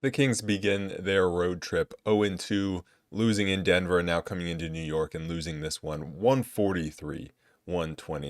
The Kings begin their road trip 0-2, losing in Denver and now coming into New York and losing this one 143-120.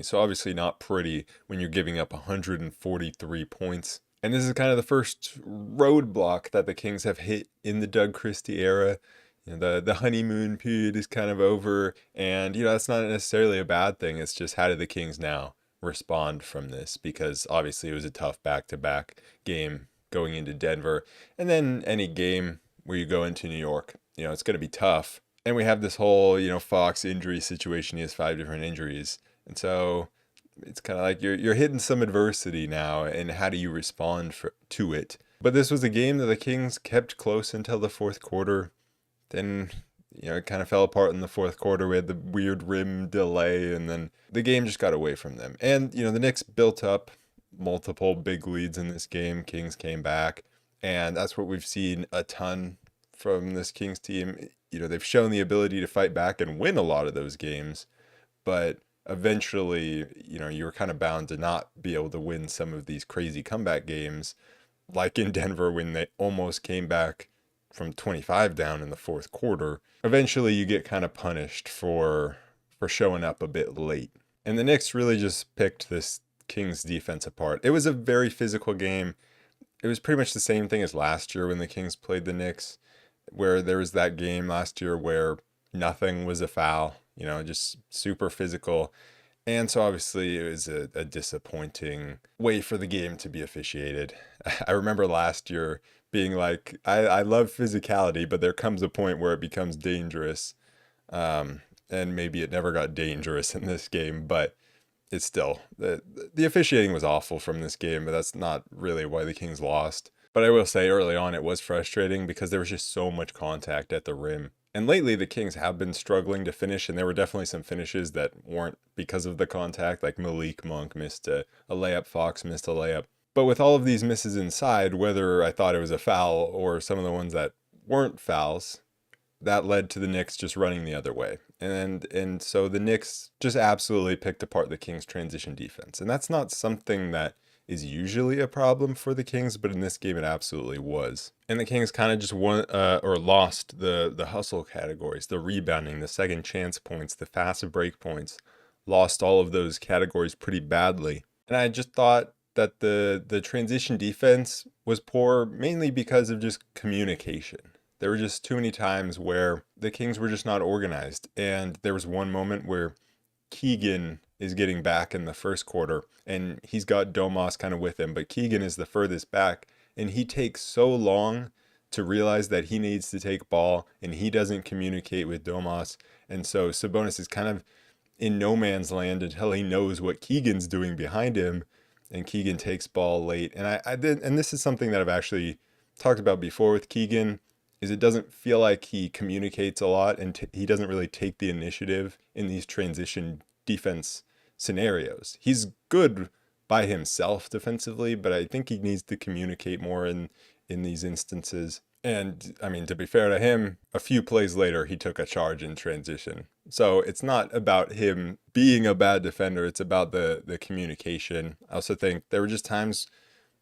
So obviously not pretty when you're giving up 143 points. And this is kind of the first roadblock that the Kings have hit in the Doug Christie era. The honeymoon period is kind of over, and that's not necessarily a bad thing. It's just, how do the Kings now respond from this? Because obviously it was a tough back-to-back game going into Denver, and then any game where you go into New York, it's going to be tough. And we have this whole, Fox injury situation. He has 5 different injuries, and so it's kind of like you're hitting some adversity now, and how do you respond to it? But this was a game that the Kings kept close until the fourth quarter. Then, it kind of fell apart in the fourth quarter. We had the weird rim delay, and then the game just got away from them. And, the Knicks built up multiple big leads in this game. Kings came back, and that's what we've seen a ton from this Kings team. They've shown the ability to fight back and win a lot of those games, but eventually, you're kind of bound to not be able to win some of these crazy comeback games, like in Denver when they almost came back from 25 down in the fourth quarter. Eventually you get kind of punished for showing up a bit late. And the Knicks really just picked this Kings defense apart. It was a very physical game. It was pretty much the same thing as last year when the Kings played the Knicks, where there was that game last year where nothing was a foul, just super physical. And so obviously it was a disappointing way for the game to be officiated. I remember last year being like, I love physicality, but there comes a point where it becomes dangerous. And maybe it never got dangerous in this game, but it's still, the officiating was awful from this game, but that's not really why the Kings lost. But I will say early on it was frustrating because there was just so much contact at the rim. And lately the Kings have been struggling to finish, and there were definitely some finishes that weren't because of the contact, like Malik Monk missed a layup, Fox missed a layup. But with all of these misses inside, whether I thought it was a foul or some of the ones that weren't fouls, that led to the Knicks just running the other way. And so the Knicks just absolutely picked apart the Kings' transition defense. And that's not something that is usually a problem for the Kings, but in this game it absolutely was. And the Kings kind of just won or lost the hustle categories, the rebounding, the second chance points, the fast break points, lost all of those categories pretty badly. And I just thought that the transition defense was poor, mainly because of just communication. There were just too many times where the Kings were just not organized. And there was one moment where Keegan is getting back in the first quarter, and he's got Domas kind of with him, but Keegan is the furthest back, and he takes so long to realize that he needs to take ball, and he doesn't communicate with Domas. And so Sabonis is kind of in no man's land until he knows what Keegan's doing behind him, and Keegan takes ball late. And I did, and this is something that I've actually talked about before with Keegan, is it doesn't feel like he communicates a lot, and he doesn't really take the initiative in these transition defense scenarios. He's good by himself defensively, but I think he needs to communicate more in these instances. And I mean, to be fair to him, a few plays later, he took a charge in transition. So it's not about him being a bad defender. It's about the communication. I also think there were just times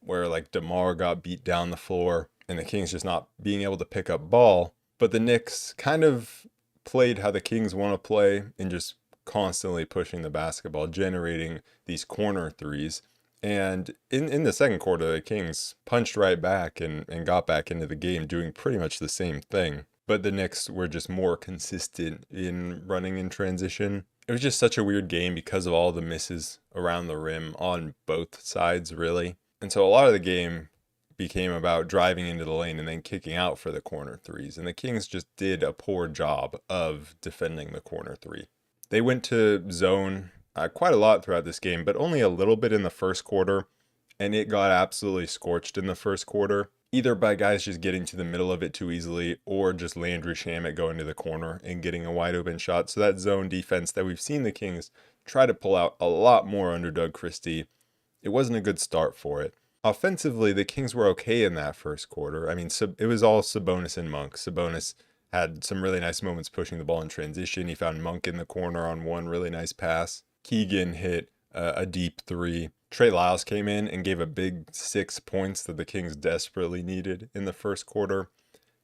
where like DeMar got beat down the floor and the Kings just not being able to pick up ball. But the Knicks kind of played how the Kings want to play and just constantly pushing the basketball, generating these corner threes. And in the second quarter, the Kings punched right back and got back into the game doing pretty much the same thing. But the Knicks were just more consistent in running in transition. It was just such a weird game because of all the misses around the rim on both sides, really. And so a lot of the game became about driving into the lane and then kicking out for the corner threes. And the Kings just did a poor job of defending the corner three. They went to zone quite a lot throughout this game, but only a little bit in the first quarter. And it got absolutely scorched in the first quarter, either by guys just getting to the middle of it too easily or just Landry Shamet going to the corner and getting a wide open shot. So that zone defense that we've seen the Kings try to pull out a lot more under Doug Christie, it wasn't a good start for it. Offensively, the Kings were okay in that first quarter. I mean, it was all Sabonis and Monk. Sabonis had some really nice moments pushing the ball in transition. He found Monk in the corner on one really nice pass. Keegan hit a deep three. Trey Lyles came in and gave a big 6 points that the Kings desperately needed in the first quarter.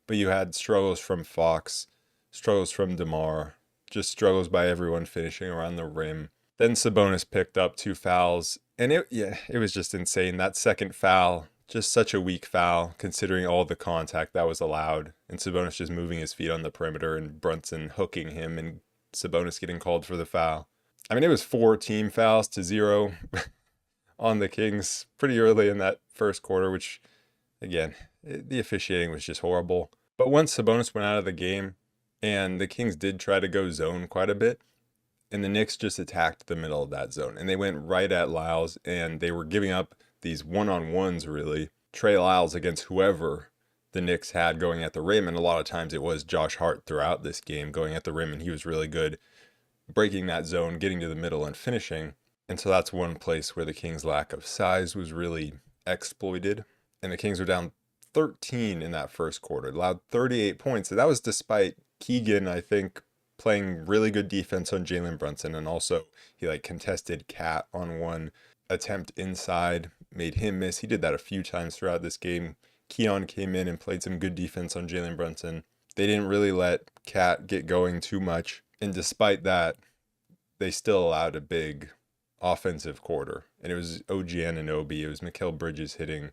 But you had struggles from Fox, struggles from DeMar, just struggles by everyone finishing around the rim. Then Sabonis picked up 2 fouls, and it was just insane. That second foul, just such a weak foul considering all the contact that was allowed. And Sabonis just moving his feet on the perimeter and Brunson hooking him and Sabonis getting called for the foul. I mean, it was 4 team fouls to 0 on the Kings pretty early in that first quarter, which, again, the officiating was just horrible. But once Sabonis went out of the game, and the Kings did try to go zone quite a bit, and the Knicks just attacked the middle of that zone. And they went right at Lyles, and they were giving up these one-on-ones, really. Trey Lyles against whoever the Knicks had going at the rim, and a lot of times it was Josh Hart throughout this game going at the rim, and he was really good breaking that zone, getting to the middle, and finishing. And so that's one place where the Kings' lack of size was really exploited. And the Kings were down 13 in that first quarter, allowed 38 points. And that was despite Keegan, I think, playing really good defense on Jalen Brunson. And also he contested Cat on one attempt inside, made him miss. He did that a few times throughout this game. Keon came in and played some good defense on Jalen Brunson. They didn't really let Cat get going too much. And despite that, they still allowed a big offensive quarter. And it was OG Anunoby. It was Mikal Bridges hitting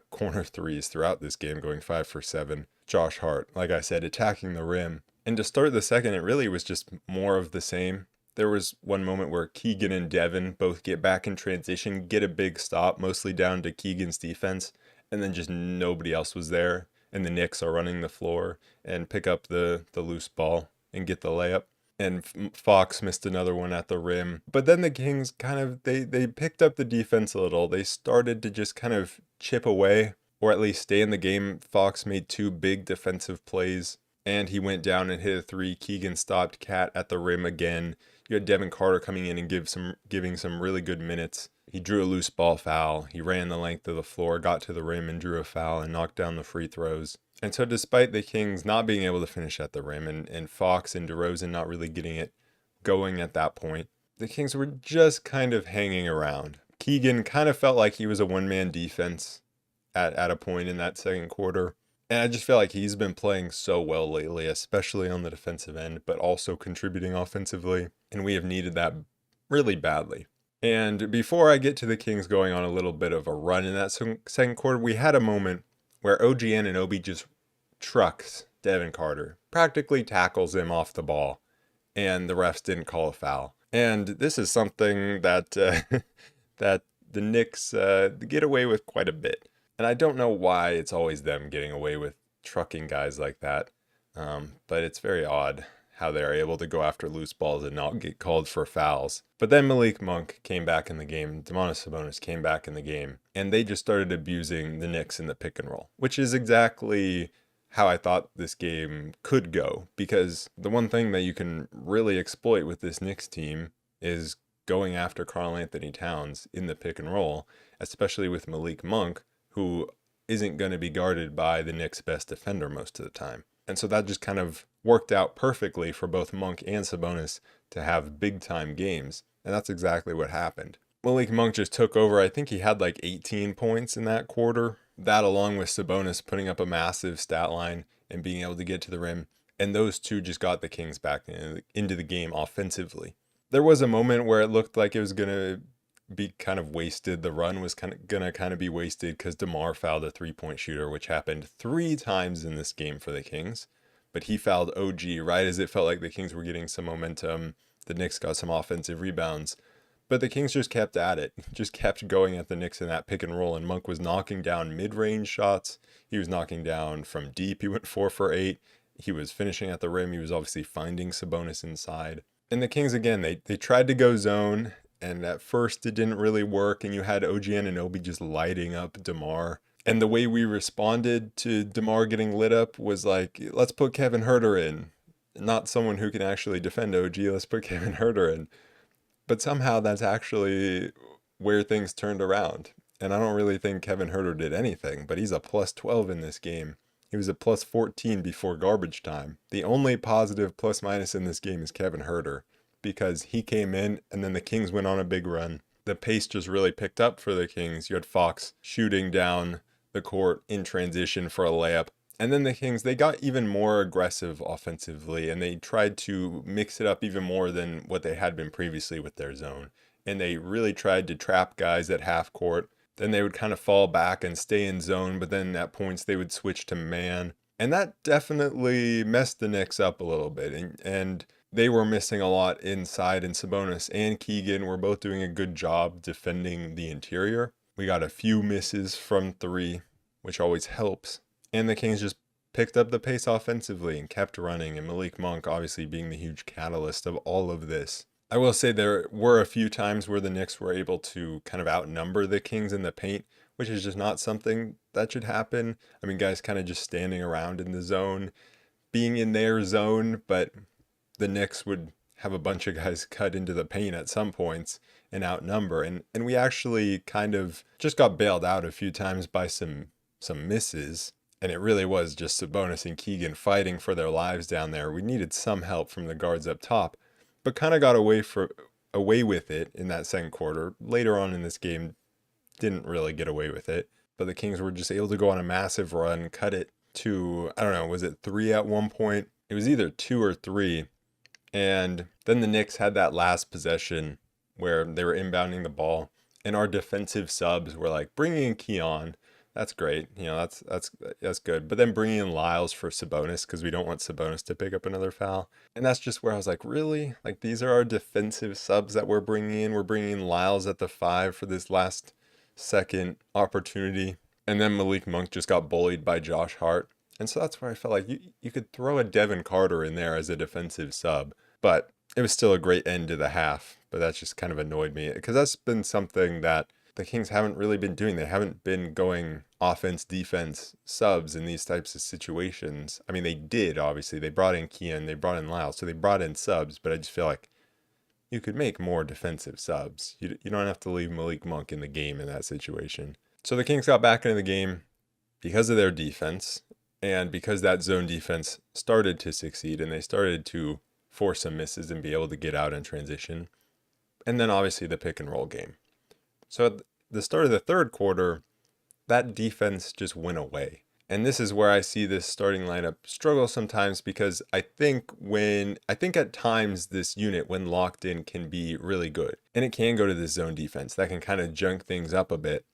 corner threes throughout this game, going 5 for 7. Josh Hart, like I said, attacking the rim. And to start the second, it really was just more of the same. There was one moment where Keegan and Devin both get back in transition, get a big stop, mostly down to Keegan's defense, and then just nobody else was there. And the Knicks are running the floor and pick up the loose ball and get the layup. And Fox missed another one at the rim. But then the Kings they picked up the defense a little. They started to just kind of chip away, or at least stay in the game. Fox made 2 big defensive plays, and he went down and hit a 3. Keegan stopped Cat at the rim again. You had Devin Carter coming in and giving some really good minutes. He drew a loose ball foul. He ran the length of the floor, got to the rim and drew a foul and knocked down the free throws. And so despite the Kings not being able to finish at the rim and Fox and DeRozan not really getting it going at that point, the Kings were just kind of hanging around. Keegan kind of felt like he was a one-man defense at a point in that second quarter. And I just feel like he's been playing so well lately, especially on the defensive end, but also contributing offensively. And we have needed that really badly. And before I get to the Kings going on a little bit of a run in that second quarter, we had a moment where OG Anunoby just trucks Devin Carter, practically tackles him off the ball, and the refs didn't call a foul. And this is something that that the Knicks get away with quite a bit. And I don't know why it's always them getting away with trucking guys like that, but it's very odd how they're able to go after loose balls and not get called for fouls. But then Malik Monk came back in the game, Domantas Sabonis came back in the game, and they just started abusing the Knicks in the pick and roll, which is exactly how I thought this game could go, because the one thing that you can really exploit with this Knicks team is going after Karl-Anthony Towns in the pick and roll, especially with Malik Monk, who isn't going to be guarded by the Knicks' best defender most of the time. And so that just kind of worked out perfectly for both Monk and Sabonis to have big-time games. And that's exactly what happened. Malik Monk just took over. I think he had 18 points in that quarter. That along with Sabonis putting up a massive stat line and being able to get to the rim. And those two just got the Kings back into the game offensively. There was a moment where it looked like it was going to be kind of wasted. The run was going to be wasted because DeMar fouled a 3-point shooter, which happened 3 times in this game for the Kings. But he fouled OG right as it felt like the Kings were getting some momentum. The Knicks got some offensive rebounds. But the Kings just kept at it, just kept going at the Knicks in that pick and roll. And Monk was knocking down mid-range shots. He was knocking down from deep. He went 4 for 8. He was finishing at the rim. He was obviously finding Sabonis inside. And the Kings, again, they tried to go zone. And at first it didn't really work. And you had OG Anunoby just lighting up DeMar. And the way we responded to DeMar getting lit up was let's put Kevin Huerter in. Not someone who can actually defend OG. Let's put Kevin Huerter in. But somehow that's actually where things turned around. And I don't really think Kevin Huerter did anything, but he's a plus 12 in this game. He was a plus 14 before garbage time. The only positive plus minus in this game is Kevin Huerter, because he came in and then the Kings went on a big run. the pace just really picked up for the Kings. You had Fox shooting down the court in transition for a layup. And then the Kings, they got even more aggressive offensively, and they tried to mix it up even more than what they had been previously with their zone. And they really tried to trap guys at half court. Then they would kind of fall back and stay in zone, but then at points they would switch to man. And that definitely messed the Knicks up a little bit. And they were missing a lot inside, and Sabonis and Keegan were both doing a good job defending the interior. We got a few misses from three, which always helps. And the Kings just picked up the pace offensively and kept running, and Malik Monk obviously being the huge catalyst of all of this. I will say there were a few times where the Knicks were able to kind of outnumber the Kings in the paint, which is just not something that should happen. I mean, guys kind of just standing around in the zone, being in their zone, but the Knicks would have a bunch of guys cut into the paint at some points and outnumber. And we actually kind of just got bailed out a few times by some misses. And it really was just Sabonis and Keegan fighting for their lives down there. We needed some help from the guards up top, but kind of got away with it in that second quarter. Later on in this game, didn't really get away with it. But the Kings were just able to go on a massive run, cut it to, I don't know, was it 3 at one point? It was either 2 or 3. And then the Knicks had that last possession where they were inbounding the ball, and our defensive subs were like, bringing in Keon. That's great. You know, that's good. But then bringing in Lyles for Sabonis, because we don't want Sabonis to pick up another foul. And that's just where I was like, really? Like, these are our defensive subs that we're bringing in. We're bringing in Lyles at the 5 for this last second opportunity. And then Malik Monk just got bullied by Josh Hart. And so that's where I felt like you could throw a Devin Carter in there as a defensive sub. But it was still a great end to the half. But that just kind of annoyed me, because that's been something that the Kings haven't really been doing. They haven't been going offense, defense, subs in these types of situations. I mean, they did, obviously. They brought in Keon, they brought in Lyles, so they brought in subs, but I just feel like you could make more defensive subs. You don't have to leave Malik Monk in the game in that situation. So the Kings got back into the game because of their defense, and because that zone defense started to succeed, and they started to force some misses and be able to get out in transition. And then obviously the pick and roll game. So at the start of the third quarter, that defense just went away. And this is where I see this starting lineup struggle sometimes, because I think at times this unit, when locked in, can be really good. And it can go to this zone defense. That can kind of junk things up a bit.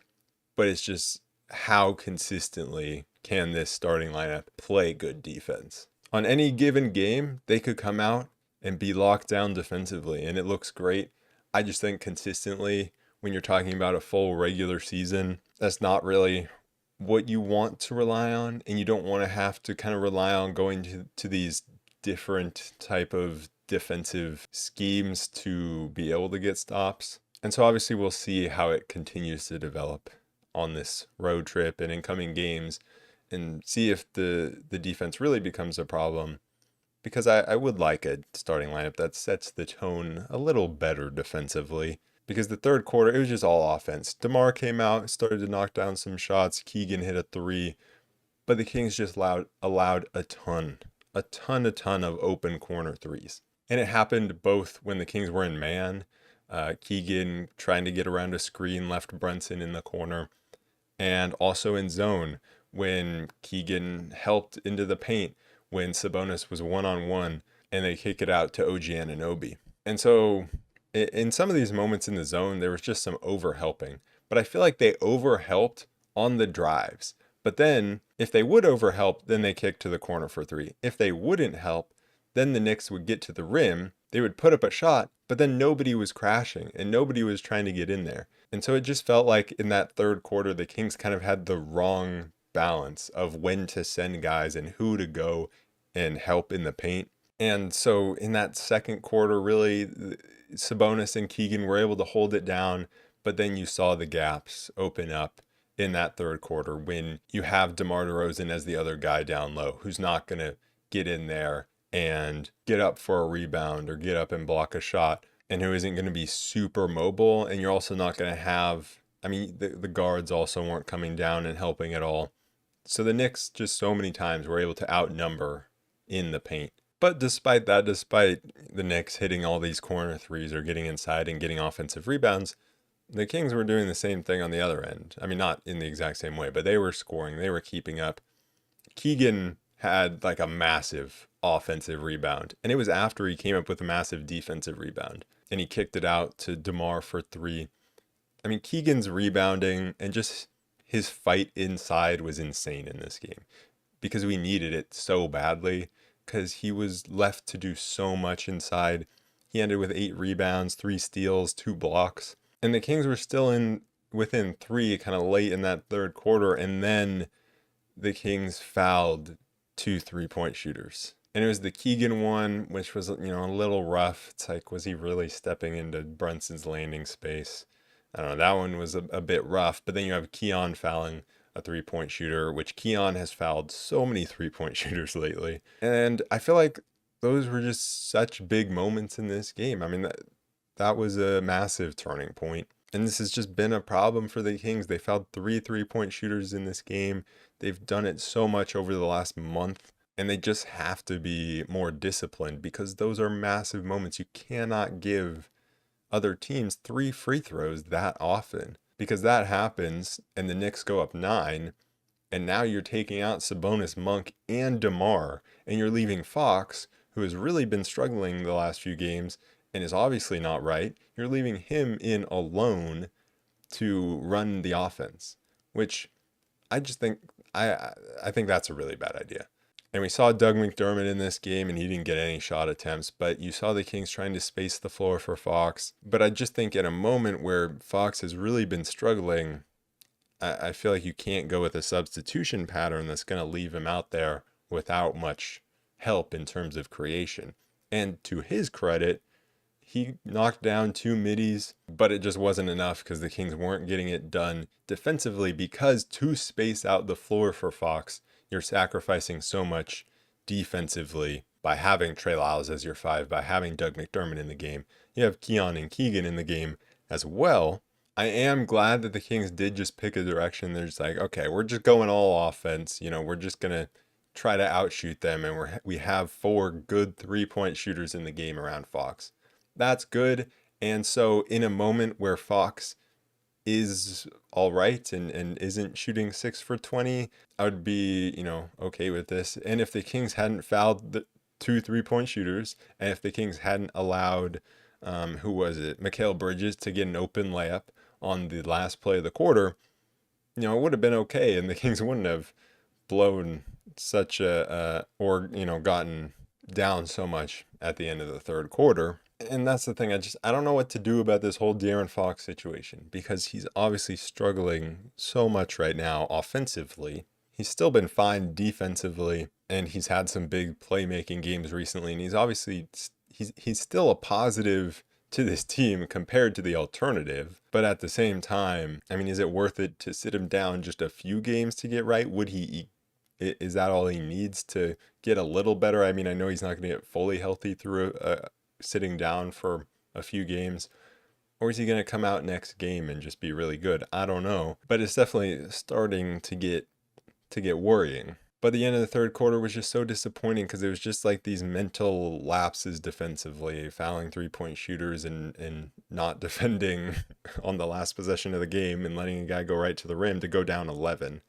But it's just how consistently can this starting lineup play good defense? On any given game, they could come out and be locked down defensively, and it looks great. I just think consistently, when you're talking about a full regular season, that's not really what you want to rely on. And you don't want to have to kind of rely on going to these different type of defensive schemes to be able to get stops. And so obviously we'll see how it continues to develop on this road trip and in coming games, and see if the defense really becomes a problem. Because I would like a starting lineup that sets the tone a little better defensively. Because the third quarter, it was just all offense. DeMar came out, started to knock down some shots. Keegan hit a 3. But the Kings just allowed a ton of open corner threes. And it happened both when the Kings were in man. Keegan trying to get around a screen left Brunson in the corner. And also in zone, when Keegan helped into the paint, when Sabonis was one-on-one, and they kick it out to OG Anunoby. And so in some of these moments in the zone, there was just some overhelping. But I feel like they overhelped on the drives. But then, if they would overhelp, then they kicked to the corner for 3. If they wouldn't help, then the Knicks would get to the rim, they would put up a shot, but then nobody was crashing, and nobody was trying to get in there. And so it just felt like in that third quarter, the Kings kind of had the wrong balance of when to send guys and who to go and help in the paint. And so in that second quarter, really, Sabonis and Keegan were able to hold it down, but then you saw the gaps open up in that third quarter when you have DeMar DeRozan as the other guy down low, who's not going to get in there and get up for a rebound or get up and block a shot, and who isn't going to be super mobile. And you're also not going to have, the guards also weren't coming down and helping at all. So the Knicks just so many times were able to outnumber in the paint. But despite the Knicks hitting all these corner threes or getting inside and getting offensive rebounds, the Kings were doing the same thing on the other end. I mean, not in the exact same way, but they were scoring, they were keeping up. Keegan had like a massive offensive rebound, and it was after he came up with a massive defensive rebound, and he kicked it out to DeMar for three. I mean, Keegan's rebounding and just his fight inside was insane in this game because we needed it so badly because he was left to do so much inside. He ended with 8 rebounds, 3 steals, 2 blocks, and the Kings were still in within 3 kind of late in that third quarter, and then the Kings fouled 2 3-point shooters. And it was the Keegan one, which was, a little rough. It's like, was he really stepping into Brunson's landing space? I don't know. That one was a bit rough. But then you have Keon fouling a 3-point shooter, which Keon has fouled so many 3-point shooters lately. And I feel like those were just such big moments in this game. I mean, that was a massive turning point. And this has just been a problem for the Kings. They fouled 3 3-point shooters in this game. They've done it so much over the last month. And they just have to be more disciplined because those are massive moments. You cannot give other teams 3 free throws that often because that happens and the Knicks go up 9. And now you're taking out Sabonis, Monk, and DeMar. And you're leaving Fox, who has really been struggling the last few games and is obviously not right. You're leaving him in alone to run the offense, which I just think I think that's a really bad idea. And we saw Doug McDermott in this game, and he didn't get any shot attempts, but you saw the Kings trying to space the floor for Fox. But I just think in a moment where Fox has really been struggling, I feel like you can't go with a substitution pattern that's going to leave him out there without much help in terms of creation. And to his credit, he knocked down 2 middies, but it just wasn't enough because the Kings weren't getting it done defensively because to space out the floor for Fox, you're sacrificing so much defensively by having Trey Lyles as your 5, by having Doug McDermott in the game. You have Keon and Keegan in the game as well. I am glad that the Kings did just pick a direction. They're just like, okay, we're just going all offense. We're just going to try to outshoot them, and we have 4 good 3-point shooters in the game around Fox. That's good. And so in a moment where Fox is all right and isn't shooting 6 for 20, I would be, okay with this. And if the Kings hadn't fouled the 2 3-point shooters, and if the Kings hadn't allowed, Mikal Bridges to get an open layup on the last play of the quarter, it would have been okay. And the Kings wouldn't have blown such gotten down so much at the end of the third quarter. And that's the thing. I don't know what to do about this whole De'Aaron Fox situation because he's obviously struggling so much right now offensively. He's still been fine defensively, and he's had some big playmaking games recently. And he's still a positive to this team compared to the alternative. But at the same time, I mean, is it worth it to sit him down just a few games to get right? Is that all he needs to get a little better? I mean, I know he's not going to get fully healthy through sitting down for a few games, or is he going to come out next game and just be really good? I don't know, but it's definitely starting to get worrying. But the end of the third quarter was just so disappointing because it was just like these mental lapses defensively, fouling 3-point shooters and not defending on the last possession of the game and letting a guy go right to the rim to go down 11.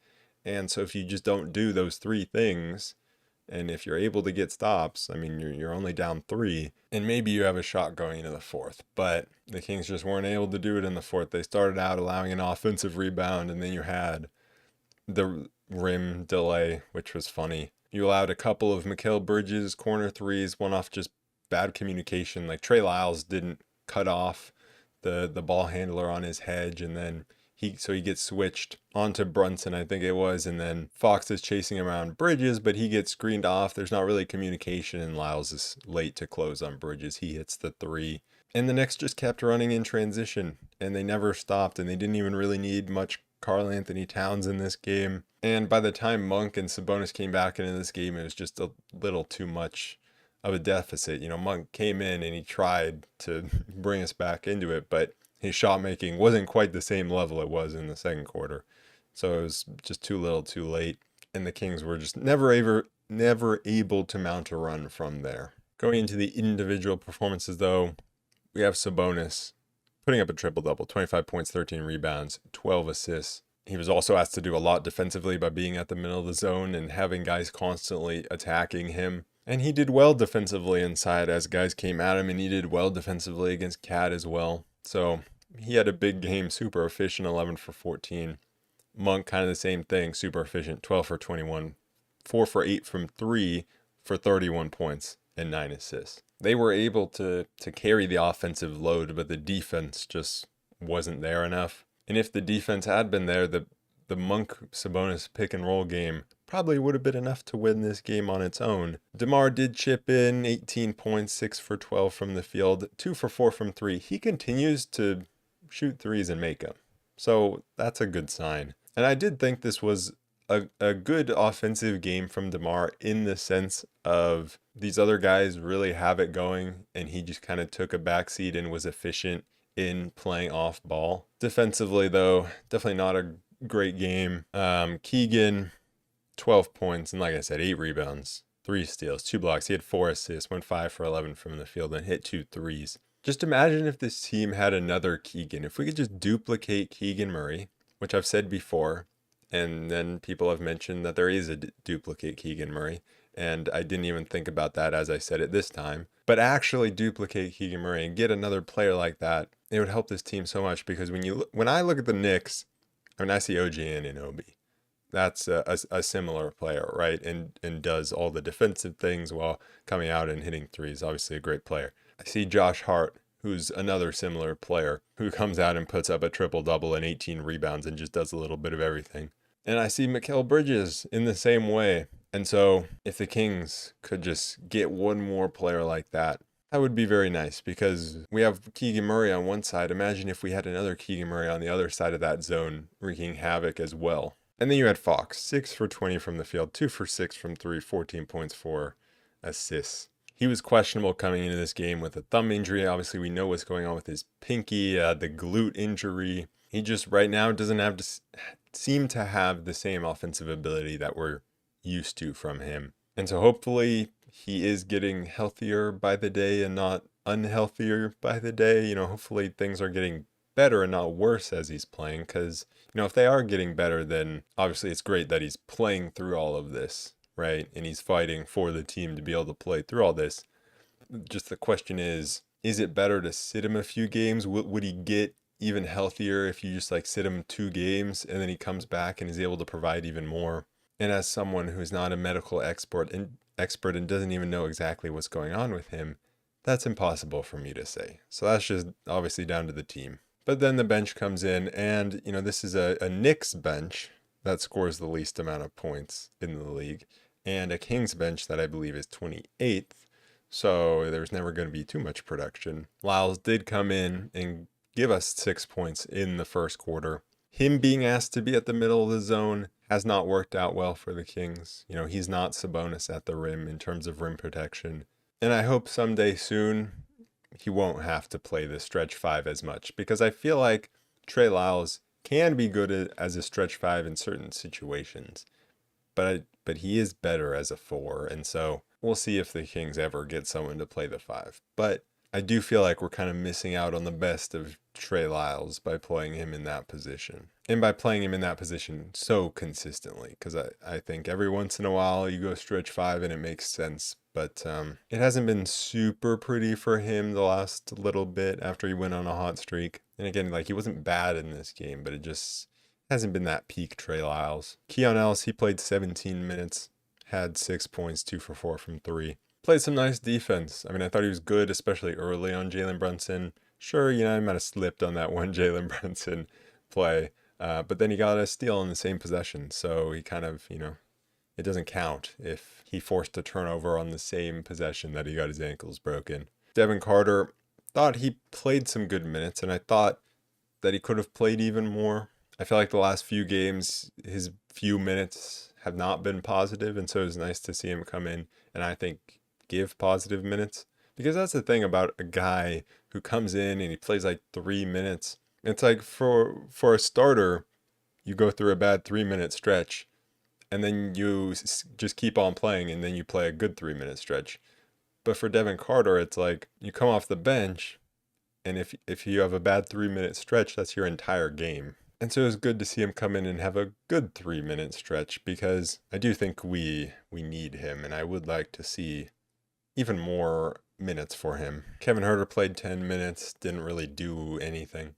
And so if you just don't do those 3 things, and if you're able to get stops, I mean, you're only down 3, and maybe you have a shot going into the fourth. But the Kings just weren't able to do it in the fourth. They started out allowing an offensive rebound, and then you had the rim delay, which was funny. You allowed a couple of Mikal Bridges corner threes, one off just bad communication. Like Trey Lyles didn't cut off the ball handler on his hedge, and then he gets switched onto Brunson, I think it was, and then Fox is chasing him around Bridges, but he gets screened off. There's not really communication, and Lyles is late to close on Bridges. He hits the 3. And the Knicks just kept running in transition, and they never stopped, and they didn't even really need much Karl-Anthony Towns in this game. And by the time Monk and Sabonis came back into this game, it was just a little too much of a deficit. Monk came in and he tried to bring us back into it, but his shot making wasn't quite the same level it was in the second quarter. So it was just too little too late. And the Kings were just never able to mount a run from there. Going into the individual performances though, we have Sabonis. putting up a triple-double, 25 points, 13 rebounds, 12 assists. He was also asked to do a lot defensively by being at the middle of the zone and having guys constantly attacking him. And he did well defensively inside as guys came at him, and he did well defensively against Cat as well. So he had a big game, super efficient, 11 for 14. Monk, kind of the same thing, super efficient, 12 for 21, 4 for 8 from 3 for 31 points and 9 assists. They were able to carry the offensive load, but the defense just wasn't there enough. And if the defense had been there, the Monk-Sabonis pick and roll game probably would have been enough to win this game on its own. DeMar did chip in 18 points, 6 for 12 from the field, 2 for 4 from 3. He continues to shoot threes and make them. So that's a good sign. And I did think this was a good offensive game from DeMar in the sense of these other guys really have it going, and he just kind of took a backseat and was efficient in playing off ball. Defensively, though, definitely not a great game. Keegan, 12 points, and like I said, 8 rebounds, 3 steals, 2 blocks. He had 4 assists, went 5 for 11 from the field, and hit 2 threes. Just imagine if this team had another Keegan. If we could just duplicate Keegan Murray, which I've said before, and then people have mentioned that there is a duplicate Keegan Murray, and I didn't even think about that as I said it this time. But actually duplicate Keegan Murray and get another player like that, it would help this team so much, because when I look at the Knicks, I mean, I see OG Anunoby. That's a similar player, right? And does all the defensive things while coming out and hitting threes. Obviously a great player. I see Josh Hart, who's another similar player, who comes out and puts up a triple-double and 18 rebounds and just does a little bit of everything. And I see Mikal Bridges in the same way. And so if the Kings could just get one more player like that, that would be very nice, because we have Keegan Murray on one side. Imagine if we had another Keegan Murray on the other side of that zone, wreaking havoc as well. And then you had Fox, 6 for 20 from the field, 2 for 6 from 3, 14 points, 4 assists. He was questionable coming into this game with a thumb injury. Obviously, we know what's going on with his pinky, the glute injury. He just right now doesn't seem to have the same offensive ability that we're used to from him. And so hopefully he is getting healthier by the day and not unhealthier by the day. You know, hopefully things are getting better and not worse as he's playing, because, you know, if they are getting better, then obviously it's great that he's playing through all of this, right? And he's fighting for the team to be able to play through all this. Just the question is it better to sit him a few games? Would he get even healthier if you just like sit him 2 games and then he comes back and is able to provide even more? And as someone who's not a medical expert and doesn't even know exactly what's going on with him, that's impossible for me to say. So that's just obviously down to the team. But then the bench comes in, and, you know, this is a Knicks bench that scores the least amount of points in the league, and a Kings bench that I believe is 28th. So there's never going to be too much production. Lyles did come in and give us 6 points in the first quarter. Him being asked to be at the middle of the zone has not worked out well for the Kings. You know, he's not Sabonis at the rim in terms of rim protection. And I hope someday soon he won't have to play the stretch 5 as much, because I feel like Trey Lyles can be good as a stretch 5 in certain situations. But he is better as a 4, and so we'll see if the Kings ever get someone to play the 5. But I do feel like we're kind of missing out on the best of Trey Lyles by playing him in that position. And by playing him in that position so consistently, because I think every once in a while you go stretch 5 and it makes sense. But it hasn't been super pretty for him the last little bit after he went on a hot streak. And again, like, he wasn't bad in this game, but it just hasn't been that peak Trey Lyles. Keon Ellis, he played 17 minutes, had 6 points, 2 for 4 from 3. Played some nice defense. I mean, I thought he was good, especially early on Jalen Brunson. Sure, you know, I might have slipped on that one Jalen Brunson play. But then he got a steal in the same possession. So he kind of, you know, it doesn't count if he forced a turnover on the same possession that he got his ankles broken. Devin Carter, thought he played some good minutes, and I thought that he could have played even more. I feel like the last few games, his few minutes have not been positive, and so it was nice to see him come in and I think give positive minutes. Because that's the thing about a guy who comes in and he plays like 3 minutes. It's like for a starter, you go through a bad 3-minute stretch, and then you just keep on playing, and then you play a good 3-minute stretch. But for Devin Carter, it's like you come off the bench, And if you have a bad 3-minute stretch, that's your entire game. And so it was good to see him come in and have a good 3-minute stretch, because I do think we need him, and I would like to see even more minutes for him. Kevin Huerter played 10 minutes, didn't really do anything.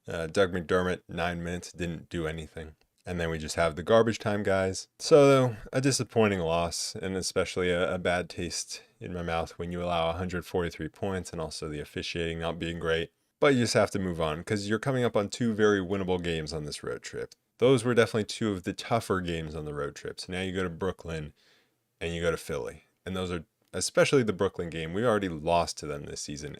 Doug McDermott, 9 minutes, didn't do anything. And then we just have the garbage time guys. So a disappointing loss, and especially a bad taste in my mouth when you allow 143 points, and also the officiating not being great. But you just have to move on, because you're coming up on 2 very winnable games on this road trip. Those were definitely 2 of the tougher games on the road trip. So now you go to Brooklyn and you go to Philly. And those are, especially the Brooklyn game, we already lost to them this season.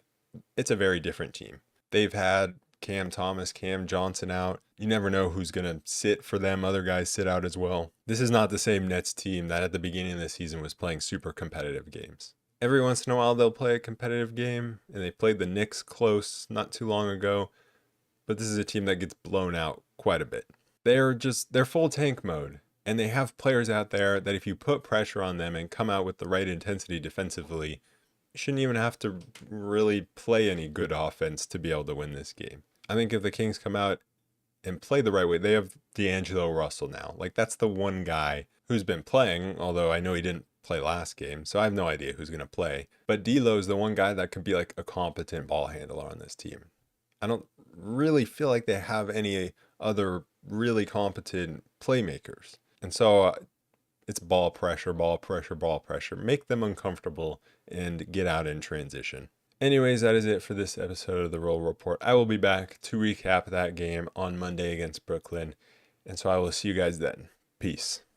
It's a very different team. They've had Cam Thomas, Cam Johnson out. You never know who's going to sit for them. Other guys sit out as well. This is not the same Nets team that at the beginning of the season was playing super competitive games. Every once in a while they'll play a competitive game, and they played the Knicks close not too long ago, but this is a team that gets blown out quite a bit. They're full tank mode, and they have players out there that if you put pressure on them and come out with the right intensity defensively, you shouldn't even have to really play any good offense to be able to win this game. I think if the Kings come out and play the right way, they have D'Angelo Russell now. Like, that's the one guy who's been playing, although I know he didn't play last game, so I have no idea who's going to play. But D'Lo is the one guy that could be like a competent ball handler on this team. I don't really feel like they have any other really competent playmakers. And so it's ball pressure, ball pressure, ball pressure. Make them uncomfortable and get out in transition. Anyways, that is it for this episode of the Roll Report. I will be back to recap that game on Monday against Brooklyn. And so I will see you guys then. Peace.